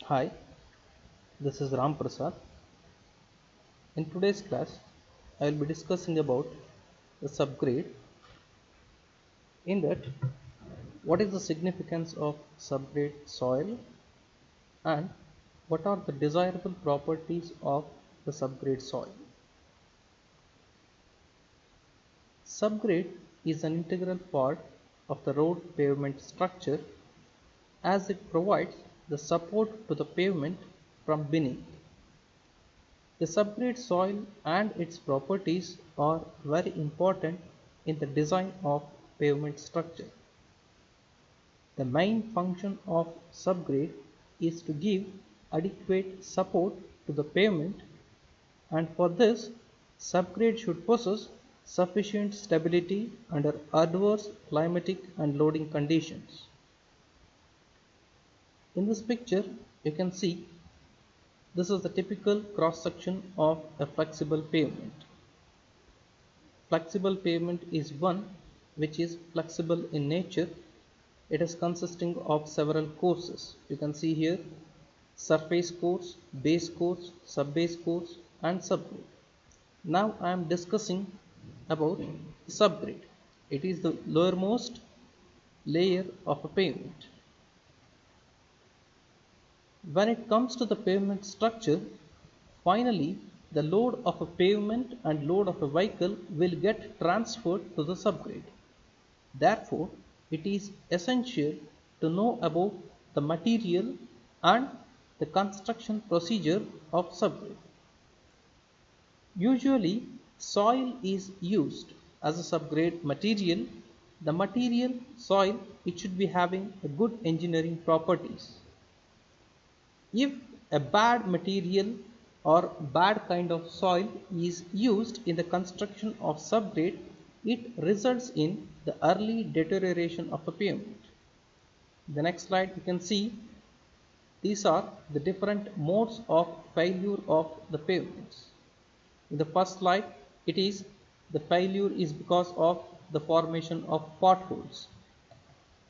Hi, this is Ram Prasad. In today's class, I will be discussing about the subgrade. In that, what is the significance of subgrade soil and what are the desirable properties of the subgrade soil? Subgrade is an integral part of the road pavement structure as it provides the support to the pavement from beneath. The subgrade soil and its properties are very important in the design of pavement structure. The main function of subgrade is to give adequate support to the pavement, and for this subgrade should possess sufficient stability under adverse climatic and loading conditions. In this picture you can see this is the typical cross section of a flexible pavement. Flexible pavement is one which is flexible in nature. It is consisting of several courses. You can see here surface course, base course, sub-base course and subgrade. Now I am discussing about subgrade. It is the lowermost layer of a pavement. When it comes to the pavement structure, finally the load of a pavement and load of a vehicle will get transferred to the subgrade. Therefore, it is essential to know about the material and the construction procedure of subgrade. Usually, soil is used as a subgrade material. The material soil, it should be having a good engineering properties. If a bad material or bad kind of soil is used in the construction of subgrade, it results in the early deterioration of a pavement. The next slide you can see these are the different modes of failure of the pavements. In the first slide, it is the failure is because of the formation of potholes.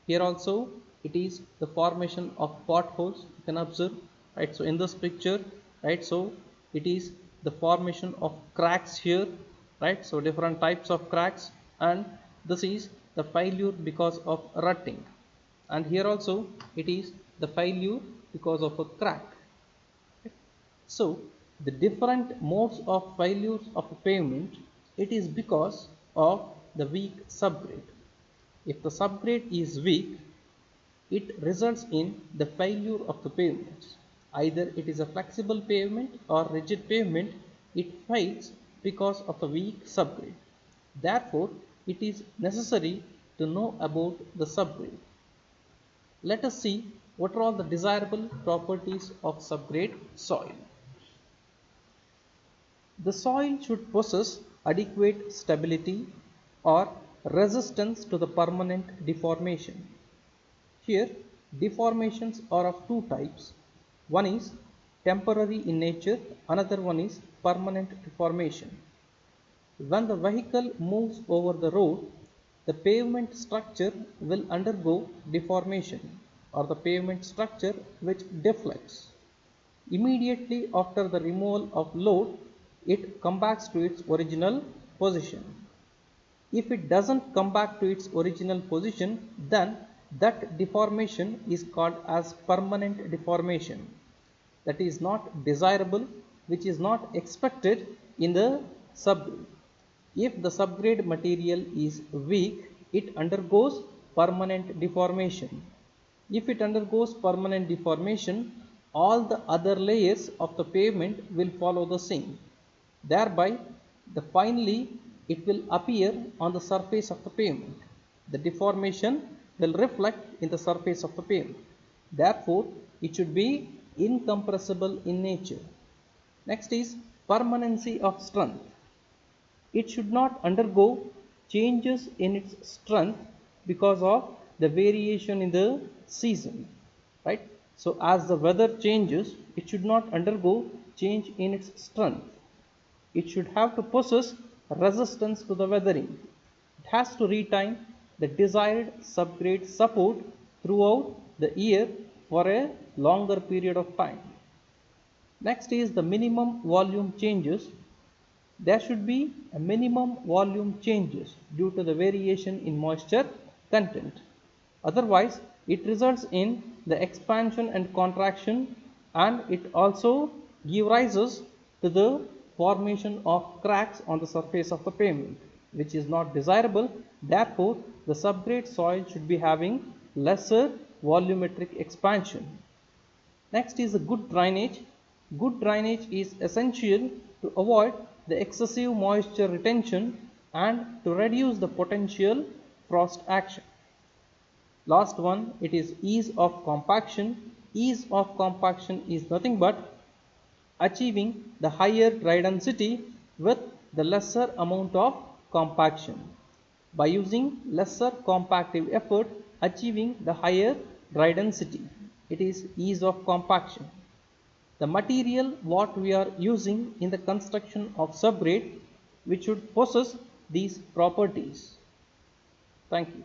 Here also it is the formation of potholes. You can observe, right? So in this picture, right? So it is the formation of cracks here, right? So different types of cracks, and this is the failure because of rutting, and here also it is the failure because of a crack. So the different modes of failures of a pavement, it is because of the weak subgrade. If the subgrade is weak, it results in the failure of the pavement. Either it is a flexible pavement or rigid pavement, it fails because of a weak subgrade. Therefore, it is necessary to know about the subgrade. Let us see what are all the desirable properties of subgrade soil. The soil should possess adequate stability or resistance to the permanent deformation. Here, deformations are of two types. One is temporary in nature, another one is permanent deformation. When the vehicle moves over the road, the pavement structure will undergo deformation, or the pavement structure which deflects. Immediately after the removal of load, it comes back to its original position. If it doesn't come back to its original position, then that deformation is called as permanent deformation. That is not desirable, which is not expected in the subgrade. If the subgrade material is weak, it undergoes permanent deformation. If it undergoes permanent deformation, all the other layers of the pavement will follow the same. Thereby, finally it will appear on the surface of the pavement. The deformation will reflect in the surface of the pavement. Therefore, it should be incompressible in nature. Next is permanency of strength. It should not undergo changes in its strength because of the variation in the season, right? So as the weather changes, it should not undergo change in its strength. It should have to possess resistance to the weathering. It has to retain the desired subgrade support throughout the year for a longer period of time. Next is the minimum volume changes. There should be a minimum volume changes due to the variation in moisture content. Otherwise, it results in the expansion and contraction, and it also gives rises to the formation of cracks on the surface of the pavement, which is not desirable. Therefore, the subgrade soil should be having lesser volumetric expansion. Next is a good drainage. Good drainage is essential to avoid the excessive moisture retention and to reduce the potential frost action. Last one, it is ease of compaction. Ease of compaction is nothing but achieving the higher dry density with the lesser amount of compaction. By using lesser compactive effort, achieving the higher dry density. It is ease of compaction. The material what we are using in the construction of subgrade, which should possess these properties. Thank you.